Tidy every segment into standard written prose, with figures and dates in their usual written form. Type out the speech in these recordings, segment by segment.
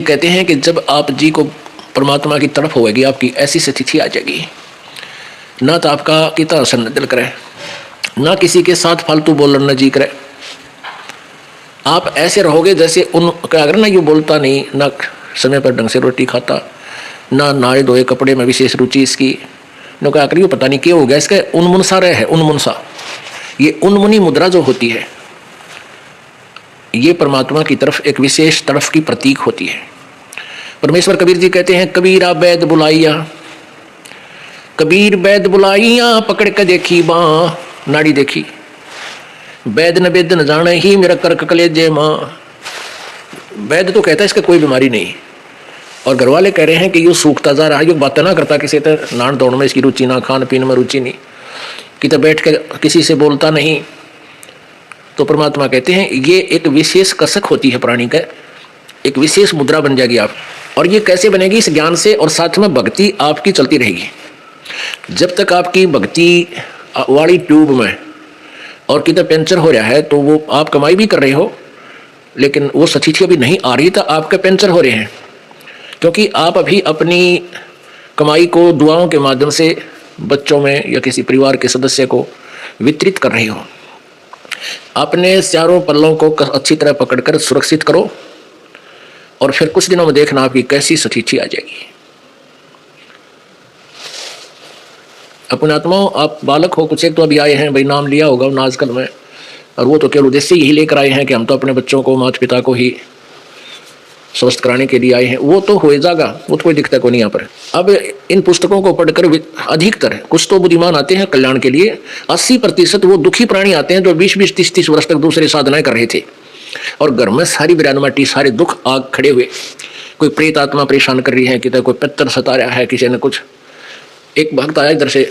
कहते हैं कि जब आप जी को परमात्मा की तरफ होगी, आपकी ऐसी स्थिति आ जाएगी, ना तो आपका कितना असर दिल करे, ना किसी के साथ फालतू बोलना जी करे। आप ऐसे रहोगे जैसे उन अगर ना यूँ बोलता नहीं, ना समय पर ढंग से रोटी खाता, ना नहाए धोए कपड़े में विशेष रुचि इसकी, न क्या करिए पता नहीं क्या हो गया, इसका उन्मुनसा रहे है। उन्मुनसा, ये उन्मुनी मुद्रा जो होती है, ये परमात्मा की तरफ एक विशेष तरफ की प्रतीक होती है। परमेश्वर कबीर जी कहते हैं, कबीरा बैद बुलाइया, कबीर बैद बुलाइया, पकड़ के देखी बाँ, नाड़ी देखी, वैद न वेद न जाने ही मेरा कर्क कलेजे माँ। वैद तो कहता है इसका कोई बीमारी नहीं, और घर वाले कह रहे हैं कि ये सूखता जा रहा है, ये बातें ना करता किसी तो नान दौड़ में इसकी रुचि ना, खान पीन में रुचि नहीं, कि तो बैठ के किसी से बोलता नहीं। तो परमात्मा कहते हैं ये एक विशेष कसक होती है प्राणी का, एक विशेष मुद्रा बन जाएगी आप। और ये कैसे बनेगी? इस ज्ञान से, और साथ में भक्ति आपकी चलती रहेगी। जब तक आपकी भक्ति वाली ट्यूब में और किधर पंचर हो रहा है, तो वो आप कमाई भी कर रहे हो, लेकिन वो स्थिति अभी नहीं आ रही, तो आपके पंचर हो रहे हैं, क्योंकि आप अभी अपनी कमाई को दुआओं के माध्यम से बच्चों में या किसी परिवार के सदस्य को वितरित कर रहे हो। अपने चारों पल्लों को अच्छी तरह पकड़कर सुरक्षित करो, और फिर कुछ दिनों में देखना आपकी कैसी स्थिति आ जाएगी। अपने आत्माओं, आप बालक हो, कुछ एक तो अभी आए हैं, भाई नाम लिया होगा उन आजकल में, और वो तो केवल उद्देश्य यही लेकर आए हैं कि हम तो अपने बच्चों को, माता पिता को ही स्वस्थ कराने के लिए आए हैं। वो तो हो जाएगा, वो तो कोई दिक्कत को नहीं यहाँ पर। अब इन पुस्तकों को पढ़कर अधिकतर कुछ तो बुद्धिमान आते हैं कल्याण के लिए, 80% वो दुखी प्राणी आते हैं जो 20-20, 30-30 वर्ष तक दूसरे साधनाएं कर रहे थे, और घर में सारी विरानमाटी, सारे दुख आग खड़े हुए। कोई प्रेत आत्मा परेशान कर रही है, किसी कोई पितर सता रहा है, किसी ने कुछ। एक भक्त आया इधर से,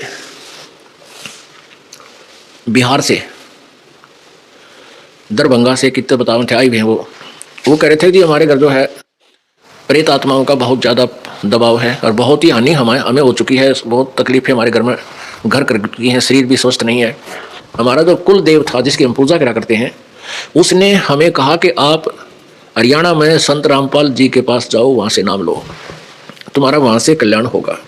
बिहार से, दरभंगा से, कितने बतावन थे आई हुए हैं। वो कह रहे थे कि हमारे घर जो है प्रेत आत्माओं का बहुत ज़्यादा दबाव है, और बहुत ही हानि हमें हो चुकी है, बहुत तकलीफ है हमारे घर में, घर कर चुकी है, शरीर भी स्वस्थ नहीं है। हमारा जो कुल देव था जिसकी हम पूजा करा करते हैं, उसने हमें कहा कि आप हरियाणा में संत रामपाल जी के पास जाओ, वहाँ से नाम लो, तुम्हारा वहाँ से कल्याण होगा।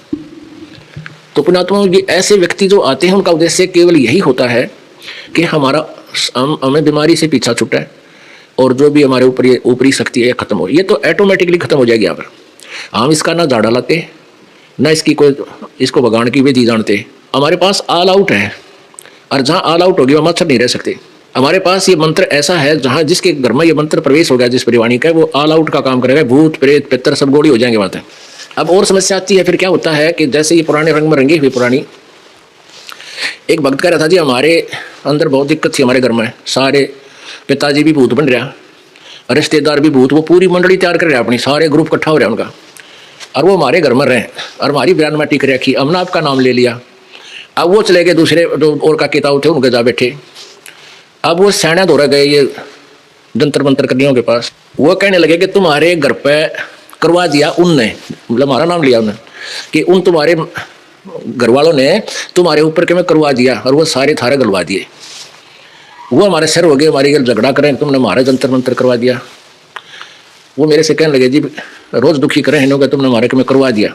तो पुण्यात्मा, ये ऐसे व्यक्ति जो आते हैं उनका उद्देश्य केवल यही होता है कि हमें बीमारी से पीछा छूटा है, और जो भी हमारे ऊपरी शक्ति है खत्म हो। ये तो ऑटोमेटिकली खत्म हो जाएगी यहाँ पर। हम इसका ना झाड़ा लाते, ना इसकी कोई इसको भगाने की विधि जानते। हमारे पास ऑल आउट है, और जहाँ ऑल आउट होगी वहाँ मच्छर नहीं रह सकते। हमारे पास ये मंत्र ऐसा है, जहाँ जिसके घर में ये मंत्र प्रवेश हो गया, जिस परिवाणी का, वो ऑल आउट का काम करेगा, भूत प्रेत पितर सब गोड़ी हो जाएंगे वहाँ तक। अब और समस्या आती है, फिर क्या होता है कि जैसे ये पुराने रंग में रंगी हुई पुरानी, एक भक्त कह रहा था जी हमारे अंदर बहुत दिक्कत थी, हमारे घर में सारे पिताजी भी भूत बन रहा, रिश्तेदार भी भूत, वो पूरी मंडली तैयार कर रहा अपनी, सारे ग्रुप इकट्ठा हो रहा उनका, और वो हमारे घर में रहे, और हमारी बयान माटी कर रखी, हमने आपका नाम ले लिया। अब वो चले गए दूसरे जो और का किताब थे उनके जा बैठे। अब वो सैना दौरा गए ये जंतर मंतर करनियों के पास, वो कहने लगे कि तुम्हारे घर पे करवा दिया उनने, मतलब हमारा नाम लिया उन्होंने, कि उन तुम्हारे घर वालों ने तुम्हारे ऊपर के में करवा दिया, और वो सारे थारे गलवा दिए। वो हमारे सिर हो गए, हमारी घर झगड़ा करें, तुमने हमारे जंतर मंतर करवा दिया। वो मेरे से कहने लगे जी रोज दुखी करें इन्होंने, तुमने हमारे में करवा दिया।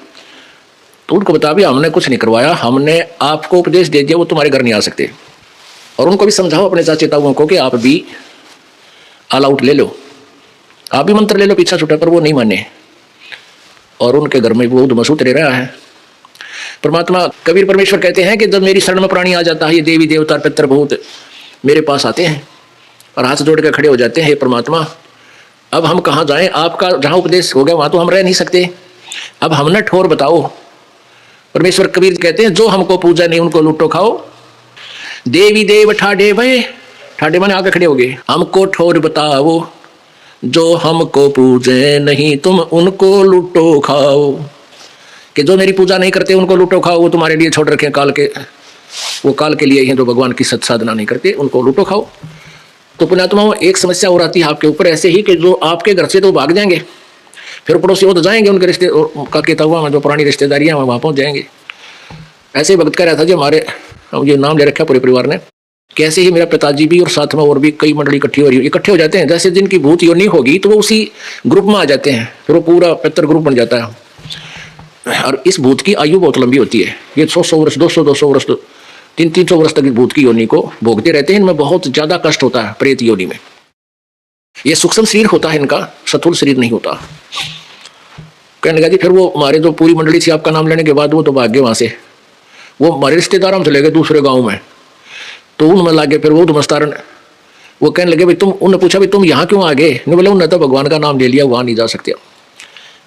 तो उनको बता भी हमने कुछ नहीं करवाया, हमने आपको उपदेश दे दिया, वो तुम्हारे घर नहीं आ सकते। और उनको भी समझाओ अपने चाचे ताऊओं को कि आप भी ऑल आउट ले लो, आप भी मंत्र ले लो पीछा छूटा, पर वो नहीं माने, और उनके घर में वो मसूत रह रहा है। परमात्मा कबीर परमेश्वर कहते हैं कि जब मेरी शरण में प्राणी आ जाता है, ये देवी देवता पितर भूत मेरे पास आते हैं और हाथ जोड़ के खड़े हो जाते हैं, हे परमात्मा अब हम कहाँ जाएं, आपका जहाँ उपदेश हो गया वहाँ तो हम रह नहीं सकते, अब हमने ठोर बताओ। परमेश्वर कबीर कहते हैं जो हमको पूजा नहीं उनको लूटो खाओ, देवी देव ठाडे भय, ठाडे माने आगे खड़े हो गए, हमको ठोर बताओ, जो हमको पूजे नहीं तुम उनको लूटो खाओ। कि जो मेरी पूजा नहीं करते उनको लूटो खाओ, वो तुम्हारे लिए छोड़ रखे काल के, वो काल के लिए हैं, जो भगवान की सत साधना नहीं करते उनको लूटो खाओ। तो पुण्यात्माओं एक समस्या और आती है आपके ऊपर ऐसे ही कि जो आपके घर से तो भाग जाएंगे, फिर पड़ोसी वो तो जाएंगे उनके रिश्ते का कहता हुआ जो पुरानी रिश्तेदारियाँ वहाँ पहुँच जाएंगे। ऐसे ही भक्त कह रहा था जी हमारे ये नाम ले रखा पूरे परिवार ने कैसे ही मेरा पिताजी भी और साथ में और भी कई मंडली इकट्ठी हो रही है, इकट्ठे हो जाते हैं। जैसे जिनकी भूत योनि होगी तो वो उसी ग्रुप में आ जाते हैं, फिर वो पूरा पितर ग्रुप बन जाता है। और इस भूत की आयु बहुत लंबी होती है, ये 100 वर्ष 200 वर्ष 300 वर्ष तक इस भूत की योनि को भोगते रहते हैं। इनमें बहुत ज्यादा कष्ट होता है प्रेत योनि में। ये सूक्ष्म शरीर होता है इनका, स्थूल शरीर नहीं होता। कहने लगा जी फिर वो हमारे जो पूरी मंडली थी आपका नाम लेने के बाद वो तो भाग गए वहां से, वो हमारे रिश्तेदार हम चले गए दूसरे गाँव में, तो उनमें लागे फिर वो मस्तारन वो कहने लगे भाई तुम, उन्होंने पूछा भाई तुम यहाँ क्यों आ गए? नहीं बोले उन्होंने तो भगवान का नाम ले लिया, वहाँ नहीं जा सकते,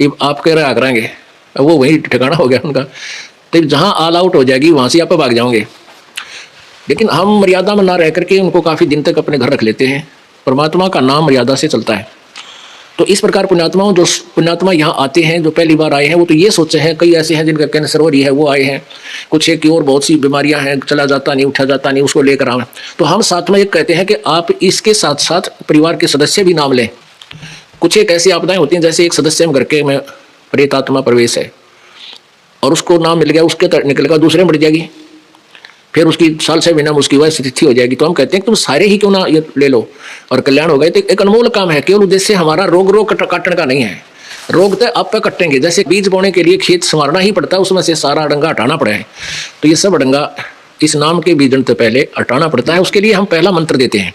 ये आप कह रहे आ कराएंगे। अब वो वही ठिकाना हो गया उनका, तो जहाँ ऑल आउट हो जाएगी वहाँ से आप भाग जाओगे। लेकिन हम मर्यादा में ना रह करके उनको काफ़ी दिन तक अपने घर रख लेते हैं। परमात्मा का नाम मर्यादा से चलता है। तो इस प्रकार पुण्यात्माओं, जो पुण्यात्मा यहाँ आते हैं, जो पहली बार आए हैं, वो तो ये सोचे हैं, कई ऐसे हैं जिनका कैंसर हो रही है वो आए हैं, कुछ है कि और बहुत सी बीमारियां हैं, चला जाता नहीं उठा जाता नहीं, उसको लेकर आए। तो हम साथ में एक कहते हैं कि आप इसके साथ साथ परिवार के सदस्य भी नाम लें। कुछ एक ऐसी आपदाएं होती हैं, जैसे एक सदस्य घर के में प्रेत आत्मा प्रवेश है और उसको नाम मिल गया, उसके निकलेगा दूसरे मर जाएगी, फिर उसकी साल 6 महीना में उसकी वह स्थिति हो जाएगी। तो हम कहते हैं कि तुम सारे ही क्यों ना ये ले लो और कल्याण हो गए। तो एक अनमोल काम है, केवल उद्देश्य हमारा रोग काटने का नहीं है। रोग तो आप पे कटेंगे, जैसे बीज बोने के लिए खेत संवारना ही पड़ता है, उसमें से सारा अडंगा हटाना पड़ा है, तो ये सब अडंगा इस नाम के बीजन से पहले हटाना पड़ता है। उसके लिए हम पहला मंत्र देते हैं।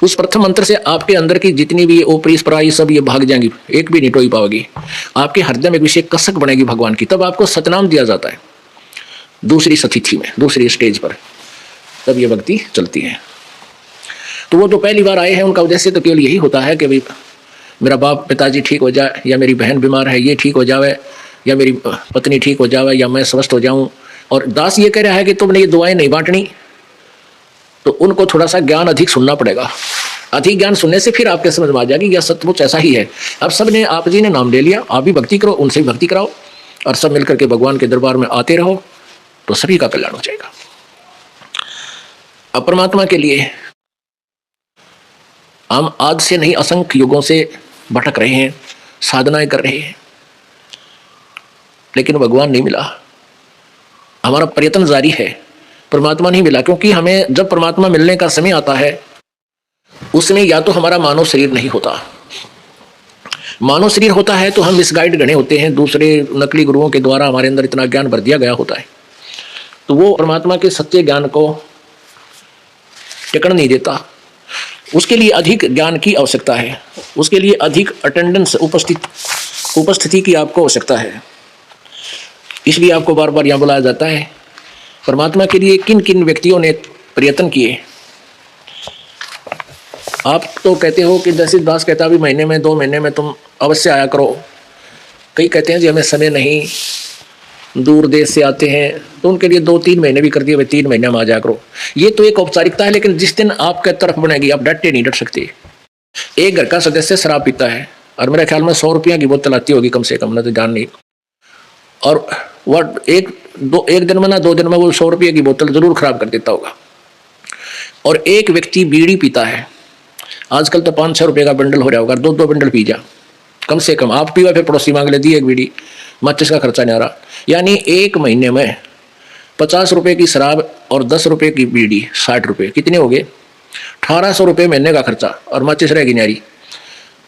उस प्रथम मंत्र से आपके अंदर की जितनी भी ओपरी स्पराई सब ये भाग जाएंगी, एक भी नहीं टोई पाओगी। आपके हृदय में विशेष कसक बनेगी भगवान की, तब आपको सतनाम दिया जाता है। दूसरी सतिथि में, दूसरी स्टेज पर तब ये भक्ति चलती है। तो वो जो पहली बार आए हैं उनका उद्देश्य तो केवल यही होता है कि भाई मेरा बाप पिताजी ठीक हो जाए, या मेरी बहन बीमार है ये ठीक हो जाए, या मेरी पत्नी ठीक हो जाए, या मैं स्वस्थ हो जाऊं। और दास ये कह रहा है कि तुमने ये दुआएं नहीं बांटनी, तो उनको थोड़ा सा ज्ञान अधिक सुनना पड़ेगा। अधिक ज्ञान सुनने से फिर आपके समझ में आ जाएगी यह सचमुच ऐसा ही है। अब सब ने, आप जी ने नाम ले लिया, आप भी भक्ति करो, उनसे भी भक्ति कराओ, और सब मिलकर के भगवान के दरबार में आते रहो, तो सभी का कल्याण हो जाएगा। अब परमात्मा के लिए हम आज से नहीं असंख्य युगों से भटक रहे हैं, साधनाएं कर रहे हैं, लेकिन भगवान नहीं मिला। हमारा प्रयत्न जारी है, परमात्मा नहीं मिला। क्योंकि हमें जब परमात्मा मिलने का समय आता है उसमें या तो हमारा मानव शरीर नहीं होता, मानव शरीर होता है तो हम मिसगाइड गणे होते हैं, दूसरे नकली गुरुओं के द्वारा हमारे अंदर इतना ज्ञान भर दिया गया होता है, तो वो परमात्मा के सच्चे ज्ञान को टिकण नहीं देता। उसके लिए अधिक ज्ञान की आवश्यकता है, उसके लिए अधिक अटेंडेंस, उपस्थिति की आपको आवश्यकता है। इसलिए आपको बार बार यहाँ बुलाया जाता है। परमात्मा के लिए किन किन व्यक्तियों ने प्रयत्न किए। आप तो कहते हो कि जैसे दास कहता भी महीने में 2 महीने में तुम अवश्य आया करो। कई कहते हैं जी हमें समय नहीं, दूर देश से आते हैं, तो उनके लिए 2-3 महीने भी कर दिए, भाई 3 महीने में आ जाया करो। ये तो एक औपचारिकता है, लेकिन जिस दिन आपके तरफ बनेगी आप डटे नहीं डट सकते। एक घर का सदस्य शराब पीता है और मेरे ख्याल में 100 रुपया की बोतल आती होगी कम से कम, ना तो जान नहीं, और वह एक दिन में ना 2 दिन में वो 100 रुपये की बोतल जरूर खराब कर देता होगा। और एक व्यक्ति बीड़ी पीता है, आजकल तो 5-6 रुपये का बंडल हो रहा होगा, 2-2 बंडल पी जा कम से कम। आप पीवा फिर पड़ोसी मांग ले दी एक बीड़ी, माचिस का खर्चा नहीं आ रहा। यानी एक महीने में 50 रुपये की शराब और 10 रुपये की बीड़ी, 60 रुपये, कितने हो गए? 1800 रुपये महीने का खर्चा, और माचिस रहेगी न्यारी।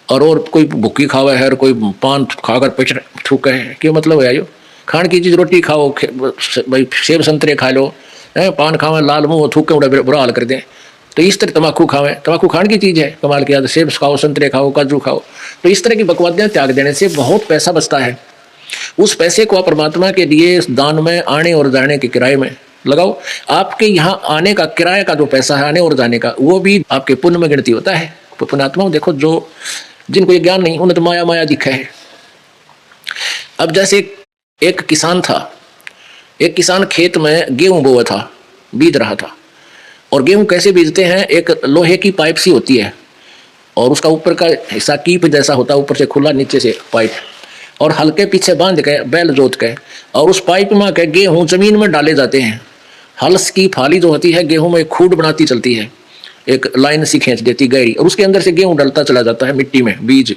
और कोई भुक्की खावा है और कोई पान खाकर पेट थूका है, क्यों मतलब है? यो खान की चीज़ रोटी खाओ, भाई सेब संतरे खा लो, पान खावें लाल मुँह थूके उड़ा बुरा हाल कर दें, तो इस तरह तम्बाकू खावें, तम्बाकू खाने की चीज़ है कमाल की याद, सेब खाओ, संतरे खाओ, काजू खाओ। तो इस तरह की बकवादियाँ त्याग देने से बहुत पैसा बचता है। उस पैसे को आप परमात्मा के लिए दान में, आने और जाने के किराए में लगाओ। आपके यहाँ आने का किराए का जो पैसा है, आने और जाने का, वो भी आपके पुण्य में गिनती होता है। तो पुण्यात्मा देखो, जो जिनको ये ज्ञान नहीं, उन्हें तो माया माया दिखा है। अब जैसे एक किसान था, एक किसान खेत में गेहूं बोया था, बीज रहा था। और गेहूं कैसे बीजते हैं? एक लोहे की पाइप सी होती है और उसका ऊपर का हिस्सा कीप जैसा होता है, ऊपर से खुला, नीचे से पाइप, और हल्के पीछे बांध के बैल जोत के, और उस पाइप में के गेहूं जमीन में डाले जाते हैं। हल्स की फाली जो होती है गेहूं में खूड बनाती चलती है, एक लाइन सी खींच देती गहरी, और उसके अंदर से गेहूं डलता चला जाता है मिट्टी में, बीज,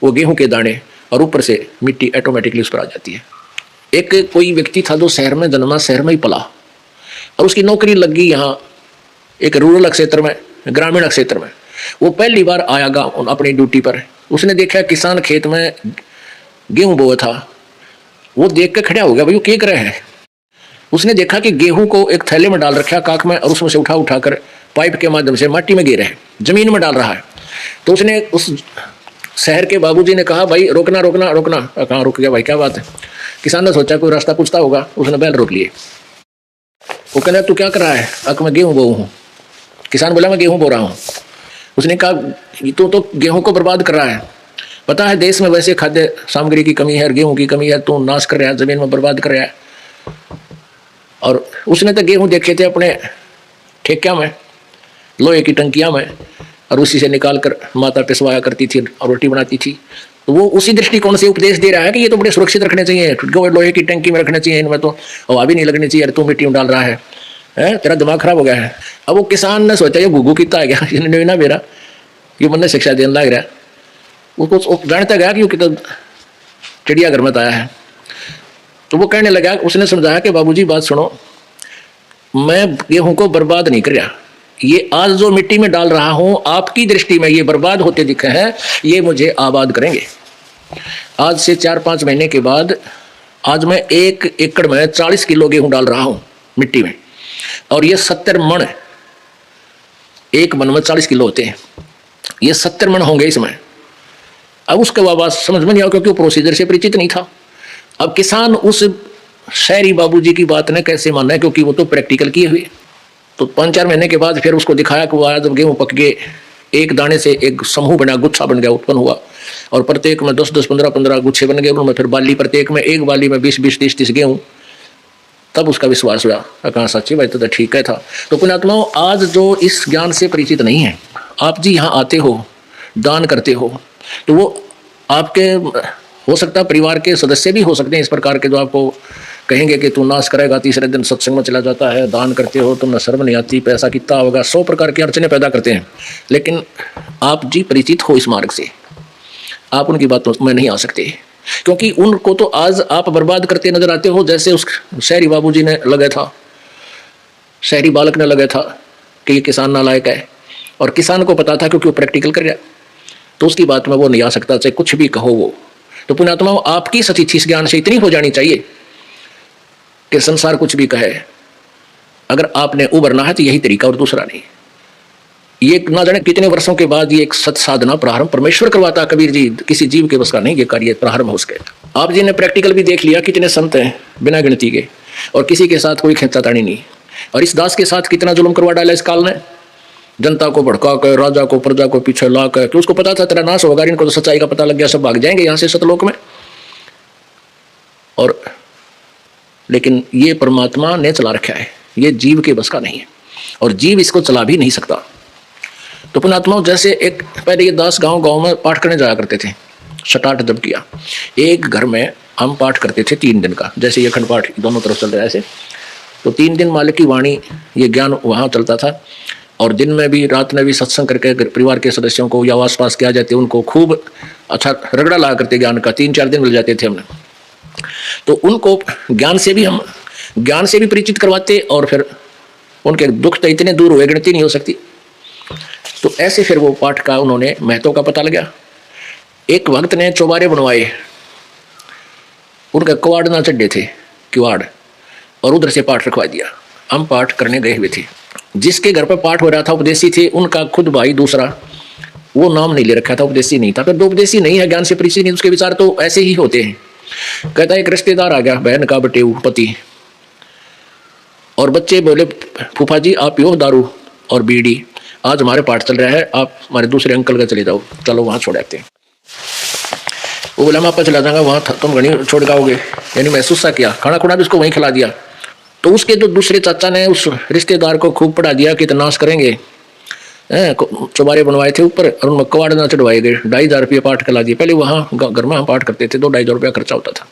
वो गेहूं के दाने, और ऊपर से मिट्टी ऑटोमेटिकली उस पर आ जाती है। एक कोई व्यक्ति था जो शहर में जन्मा, शहर में ही पला, और उसकी नौकरी लग गई यहाँ एक रूरल क्षेत्र में, ग्रामीण क्षेत्र में। वो पहली बार आया गाँव अपनी ड्यूटी पर। उसने देखा किसान खेत में गेहूं बोया था। वो देख के खड़ा हो गया, भाई वो क्या कर रहे हैं। उसने देखा कि गेहूं को एक थैले में डाल रखा काख में, और उसमें से उठा उठाकर पाइप के माध्यम से माटी में गिर रहे हैं, जमीन में डाल रहा है। तो उसने उस शहर के बाबूजी ने कहा, भाई रोकना रोकना रोकना। कहाँ रुक गया भाई, क्या बात है। किसान ने सोचा कोई रास्ता पूछता होगा, उसने बैल रोक लिए। वो कहना तू क्या कर रहा है। अक मैं गेहूं बो हूँ। किसान बोला मैं गेहूं बो रहा हूँ। उसने कहा तो गेहूं को बर्बाद कर रहा है, पता है देश में वैसे खाद्य सामग्री की कमी है और गेहूं की कमी है, तू नाश कर रहा है, जमीन में बर्बाद कर रहा है। और उसने तो गेहूं देखे थे अपने ठेकिया में, लोहे की टंकिया में, और उसी से निकाल कर माता पिसवाया करती थी और रोटी बनाती थी। तो वो उसी दृष्टिकोण से उपदेश दे रहा है कि ये तो बड़े सुरक्षित रखने चाहिए, लोहे की टंकी में रखने चाहिए, इनमें तो हवा भी नहीं लगनी चाहिए, तू मिट्टी में डाल रहा है, तेरा दिमाग खराब हो गया है। अब वो किसान ने सोचा ये गुगू कितना है क्या, इन्होंने ना मेरा ये मन शिक्षा देने लग रहा है। वो जानता गया कि वो कितना चिड़ियाघर में आया है। तो वो कहने लगा, उसने समझाया कि बाबूजी बात सुनो, मैं गेहूं को बर्बाद नहीं कर रहा, ये आज जो मिट्टी में डाल रहा हूं आपकी दृष्टि में ये बर्बाद होते दिखे हैं, ये मुझे आबाद करेंगे। आज से 4-5 महीने के बाद आज मैं 1 एकड़ में 40 किलो गेहूं डाल रहा हूं मिट्टी में, और ये 70 मन, एक मन में 40 किलो होते हैं, ये 70 मन होंगे इसमें। अब उसके बाद समझ में नहीं आया, क्योंकि वो प्रोसीजर से परिचित नहीं था। अब किसान उस शहरी बाबूजी की बात ने कैसे माना है, क्योंकि वो तो प्रैक्टिकल किए हुए। तो 5-4 महीने के बाद फिर उसको दिखाया कि वो आया, जब गेहूं पक गए, एक दाने से एक समूह बना, गुच्छा बन गया, उत्पन्न हुआ, और प्रत्येक में 10-10, 15-15 गुच्छे बन गए। उनमें फिर बाली, प्रत्येक में एक बाली में 20-20, 30-30 गेहूं। तब उसका विश्वास हुआ, कहा सच्ची भाई तो ठीक है था। तो पुण्यात्माओं, आज जो इस ज्ञान से परिचित नहीं है, आप जी यहाँ आते हो, दान करते हो, तो वो आपके हो सकता है परिवार के सदस्य भी हो सकते हैं इस प्रकार के, जो आपको कहेंगे कि तू नाश करेगा, तीसरे दिन सत्संग में चला जाता है, दान करते हो, तुमने शर्म नहीं आती, पैसा कितना होगा, 100 प्रकार की अड़चने पैदा करते हैं। लेकिन आप जी परिचित हो इस मार्ग से, आप उनकी बातों में नहीं आ सकते, क्योंकि उनको तो आज आप बर्बाद करते नजर आते हो, जैसे उस शहरी बाबूजी ने लगा था, शहरी बालक ने लगा था कि ये किसान नालायक है, और किसान को पता था क्योंकि वो प्रैक्टिकल कर रहा, तो उसकी बात में वो नहीं आ सकता, चाहे कुछ भी कहो वो। तो पुण्यात्माओं, आपकी सतीथि इस ज्ञान से इतनी हो जानी चाहिए कि संसार कुछ भी कहे, अगर आपने उबरना है तो यही तरीका और दूसरा नहीं। ये ना जाने कितने वर्षों के बाद ये एक सत साधना प्रारंभ परमेश्वर करवाता, कबीर जी, किसी जीव के बस का नहीं ये कार्य प्रारंभ हो सके। आप जी ने प्रैक्टिकल भी देख लिया, कितने संत हैं बिना गिनती के, और किसी के साथ कोई खींचातानी नहीं। और इस दास के साथ कितना जुल्म करवा डाला इस काल ने, जनता को भड़का कर, राजा को प्रजा को पीछे ला कर, कि उसको पता था तेरा नाश होगा, इनको तो सच्चाई का पता लग गया, सब भाग जाएंगे यहाँ से सतलोक में। और लेकिन ये परमात्मा ने चला रखा है, ये जीव के बस का नहीं है, और जीव इसको चला भी नहीं सकता। तो पुण्यात्माओं, जैसे एक पहले ये दास गांव में पाठ करने जाया करते थे, सटाट जब किया, एक घर में हम पाठ करते थे 3 दिन का, जैसे ये अखंड पाठ दोनों तरफ चल रहा है ऐसे, तो 3 दिन मालिक की वाणी, ये ज्ञान वहाँ चलता था। और दिन में भी, रात में भी सत्संग करके परिवार के सदस्यों को या आस पास क्या जाते उनको खूब अच्छा रगड़ा लगा करते ज्ञान का, 3-4 दिन मिल जाते थे हमने। तो उनको ज्ञान से भी परिचित करवाते, और फिर उनके दुख तो इतने दूर हुए गिनती नहीं हो सकती। तो ऐसे फिर वो पाठ का उन्होंने महत्व का पता लगा। एक भक्त ने चौबारे बनवाए, उनका किवाड़ ना चढ़े थे, किवाड़, और उधर से पाठ रखवा दिया। हम पाठ करने गए हुए थे, जिसके घर पर पाठ हो रहा था उपदेशी थे, उनका खुद भाई दूसरा, वो नाम नहीं ले रखा था, उपदेशी नहीं था। फिर दो उपदेशी नहीं है, ज्ञान से परिचित नहीं, उसके विचार तो ऐसे ही होते हैं। कहता है एक रिश्तेदार आ गया, बहन का बटेऊ पति, और बच्चे बोले फूफा जी आप पियो दारू और बीड़ी, आज हमारे पाठ चल रहा है, आप हमारे दूसरे अंकल का चले जाओ, चलो वहाँ छोड़ आते हैं। वो बोला मैं आपका चला जाऊंगा, वहाँ तुम घनी छोड़ गाओगे, यानी महसूस सा किया, खाना खुना भी उसको वहीं खिला दिया। तो उसके जो दूसरे चाचा ने उस रिश्तेदार को खूब पढ़ा दिया कि नाश करेंगे, चौबारे बनवाए थे ऊपर, और उनमें कवाड़ ना चढ़वाए गए, 2,500 रुपये पाठ करा दिए। पहले वहाँ घर में हम पाठ करते थे, 2-2,500 रुपया खर्चा होता था,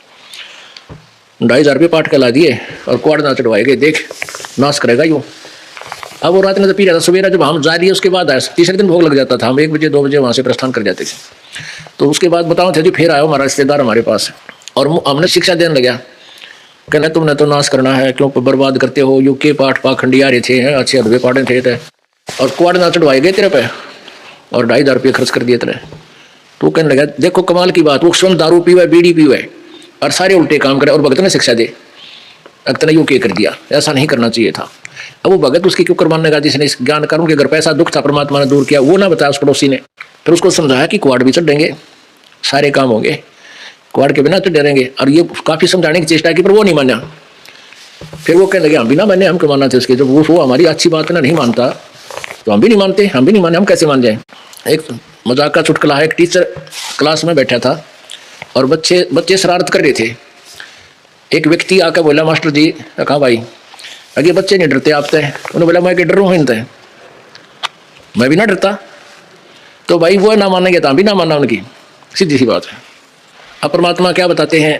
2,500 रुपये पाठ करा दिए और कवाड़ ना चढ़वाए गए, देख नाश करेगा यूँ। अब वो रात में तो पी रहा था, सवेरा जब हम जा रही है उसके बाद आया, तीसरे दिन भोग लग जाता था, हम 1 बजे 2 बजे वहाँ से प्रस्थान कर जाते थे। तो उसके बाद बताओ थे जी, फिर आया हमारा रिश्तेदार हमारे पास, और हमने शिक्षा देने लगा, कहना तुमने तो नाश करना है, क्यों बर्बाद करते हो, यूके पाठ पाखंडी आ रहे थे, अच्छे अधवे पाठे थे। और क्वाड ना चढ़वाए गए तेरे पे और 2,500 रुपये खर्च कर दिए तेरे। तो कहने लगा देखो कमाल की बात, वो स्वयं दारू पीवे बीड़ी पीवे और सारे उल्टे काम करे और भगत ने शिक्षा दे अगत ने यूं क्या कर दिया, ऐसा नहीं करना चाहिए था। अब वो भगत उसकी क्यों करवाने लगा जिसने इस ज्ञान करूँ कि अगर पैसा दुख था परमात्मा ने दूर किया, वो ना बताया उस पड़ोसी ने। फिर उसको समझाया कि क्वाड भी चढ़ेंगे सारे काम होंगे, क्वाड के बिना तो डरेंगे। और ये काफी समझाने की चेष्टा की पर वो नहीं माना। फिर वो कहने लगे हम बिना माने हम क्यों मानना थे उसके, जब वो हमारी अच्छी बात ना नहीं मानता तो हम भी नहीं मानते, हम भी नहीं माने हम कैसे मान जाए। एक मजाक का चुटकुला है, एक टीचर क्लास में बैठा था और बच्चे शरारत कर रहे थे। एक व्यक्ति आकर बोला मास्टर जी, कहा भाई अगे बच्चे नहीं डरते आपसे? उन्होंने बोला मैं क्या डरूँ इनसे, मैं भी ना डरता। तो भाई वो ना मानेंगे तो हम भी ना मानना उनकी, सीधी सी बात है। अब परमात्मा क्या बताते हैं,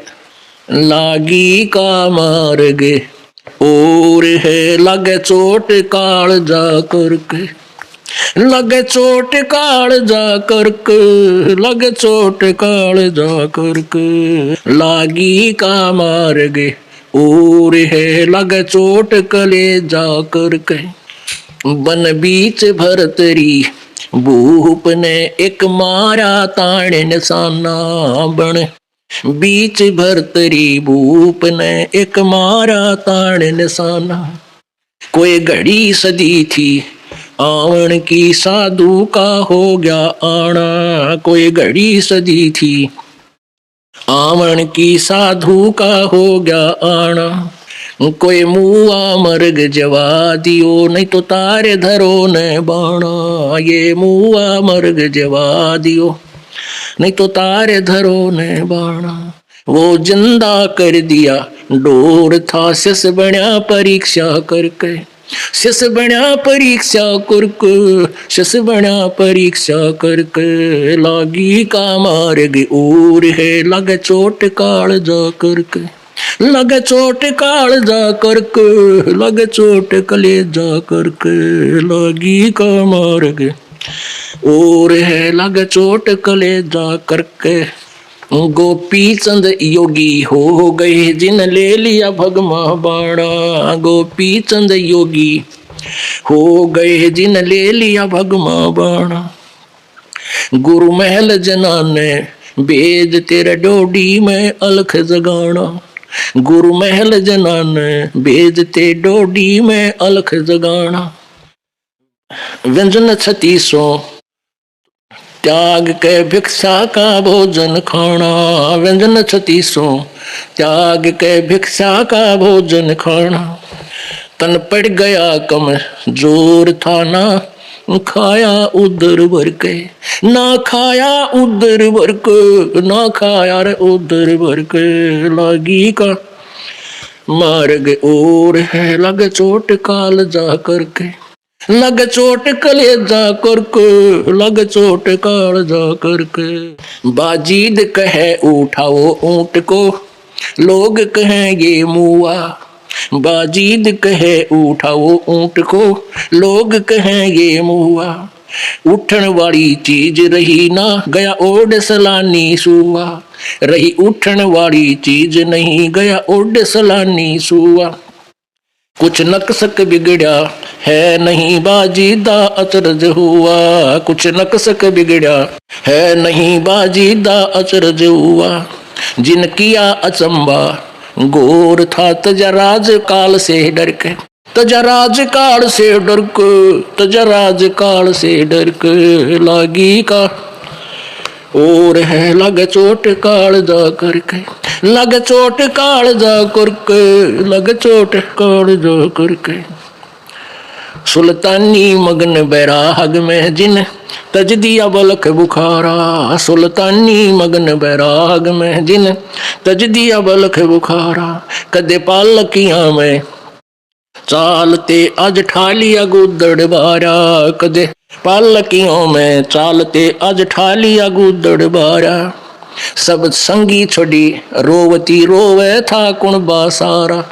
लागी का मार्ग और है लगे चोट काल जा करके, लगे चोट काल जा करके, लगे चोट काल जा करके, लागी का मार्ग और है लगे चोट कले जा करके, बन बीच भरतरी भूप ने एक मारा ताण निशाना, बन बीच भरतरी भूप ने एक मारा ताण निशाना, कोई घड़ी सदी थी आवन की साधु का हो गया आना, कोई घड़ी सदी थी आवन की साधु का हो गया आना, कोई मुआ मर्ग जवा दियो नहीं तो तारे धरो न बाणा, ये मुआ मर्ग जवा दियो नहीं तो तारे धरो ने बाणा, वो जिंदा कर दिया डोर था शिष्य बन्या परीक्षा करके, शिष्य बन्या परीक्षा करके, शिष्य बन्या परीक्षा करके, लागी का मार्ग और है लगे चोट काल जा करके, लगे चोट काल जा करके, लगे चोट कले जा करके, लागी का मार्ग और है लग चोट कले जा करके, गोपी चंद योगी हो गए जिन ले लिया भगमा बाणा, गोपी चंद योगी हो गए जिन ले लिया भगमा बाणा, गुरु महल जनाने वेद तेरे डोडी में अलख जगाना, गुरु महल जनाने वेद ते डोडी में अलख जगाना, व्यंजन 36 त्याग के भिक्षा का भोजन खाना, व्यंजन 36 त्याग के भिक्षा का भोजन खाना, तन पड़ गया कम जोर था ना खाया उधर भर के, ना खाया उधर भर के, ना खाया रे उधर भर के, लागी का मार्ग और है लग चोट काल जा करके, लग चोट कले जा करके, लग चोट काल जा करके, बाजीद कहे उठाओ ऊंट को लोग कहें ये मुआ, बाजीद कहे उठाओ ऊंट को लोग कहें ये मुआ, उठन वाली चीज रही ना गया ओड सलानी सुआ, रही उठन वाली चीज नहीं गया ओड सलानी सुआ, कुछ नक्सक बिगड़ा है नहीं बाजीदा अचरज हुआ, कुछ नक्सक बिगड़ा है नहीं बाजीदा अचरज हुआ, जिन किया अचंबा गोर था तजराज काल से डर के, तजराज काल से डर के, तजराज काल से डर के, लागी का और है लग चोट काल जा करके, लग चोट काल जा करके, लग चोट काल जा करके, सुल्तानी मगन बैराग में जिन तज दिया बलख बुखारा, सुल्तानी मगन बैराग में जिन तज दिया बलख बुखारा, कदे पालकियां में चालते आज ठालिया गुदड़ बारा, कदे पालकियों में चालते आज ठालिया गुदड़ बारा, सब संगी छोड़ी रोवती रोवे था कुण बासारा,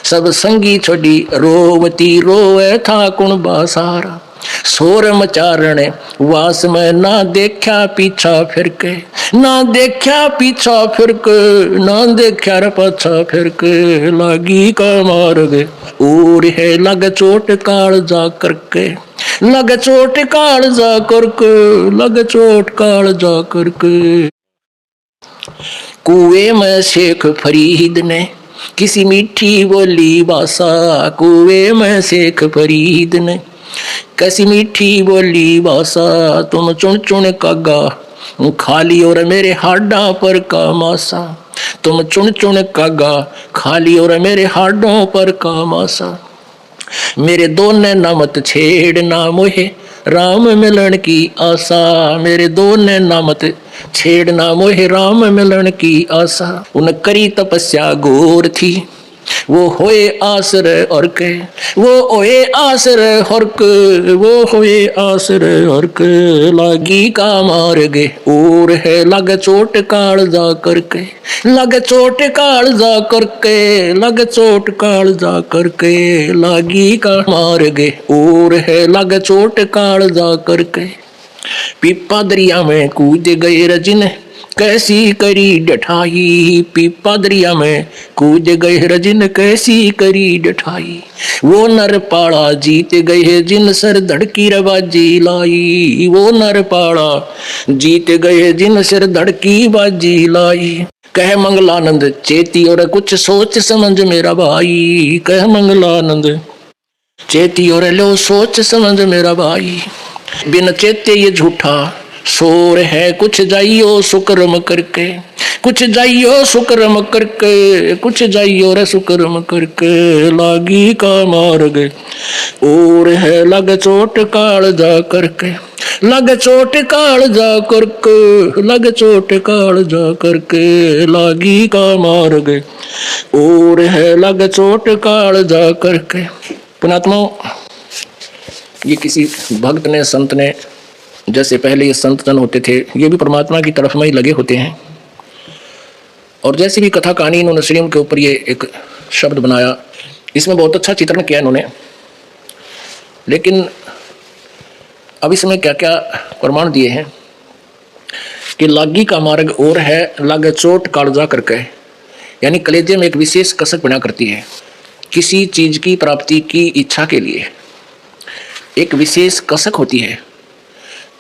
सब संगी छोड़ी रोवती रोवे था कुण बासारा, शोर मचारने वास में ना देखा पीछा फिर के, ना देखा पीछा फिर के, ना देखा रे पाछा फिर के, लागी का मार्ग और है लग चोट काल जा करके, लग चोट कालजा करके, लग चोट कालजा करके। कुएं में शेख फरीद ने किसी मीठी बोली भाषा, कुएं में शेख फरीद ने कैसी मीठी बोली भाषा, तुम चुन चुन कागा खाली और मेरे हाडा पर का मासा, तुम चुन चुन कागा खाली और मेरे हाडों पर का मासा। मेरे दोने ना मत छेड़ना मोहे राम मिलन की आशा, मेरे दोने ना मत छेड़ना मोहे राम मिलन की आशा। उन करी तपस्या घोर थी वो होए आसर और के, वो होए आसर और के, वो होए आसर और के। लागी का मार गे और है लग चोट काल जा करके, लग चोट काल जा करके, लग चोट काल जा करके। लागी का मार गे और है लग चोट काल जा करके। पीपा दरिया में कूद गए रजन कैसी करी डठाई, पीपा दरिया में कूद गए रजन कैसी करी डठाई। वो नर पाड़ा जीत गए जिन सर धड़की रबाजी लाई, वो नर पाड़ा जीत गए जिन सर धड़की बाजी लाई। कह मंगलानंद चेती और कुछ सोच समझ मेरा भाई, कह मंगलानंद चेती और लो सोच समझ मेरा भाई। बिन चेते ये झूठा शोर है कुछ जाइयो सुकर्म करके, कुछ जाइयो सुकर्म करके, कुछ जाइयो रे सुकर्म करके। लागी का मार गए और है लग चोट काल जा करके, लग चोट काल जा करके, लग चोट काल जा करके। लागी का मार गए और है लग चोट काल जा करके। पुणात्माओं, ये किसी भक्त ने संत ने, जैसे पहले ये संत जन होते थे ये भी परमात्मा की तरफ में ही लगे होते हैं, और जैसे भी कथा कहानी इन्होंने श्रीम के ऊपर ये एक शब्द बनाया, इसमें बहुत अच्छा चित्रण किया इन्होंने। लेकिन अब इसमें क्या क्या प्रमाण दिए हैं कि लागी का मार्ग और है लग चोट कालजा करके, यानी कलेजे में एक विशेष कसक बना करती है। किसी चीज की प्राप्ति की इच्छा के लिए एक विशेष कसक होती है।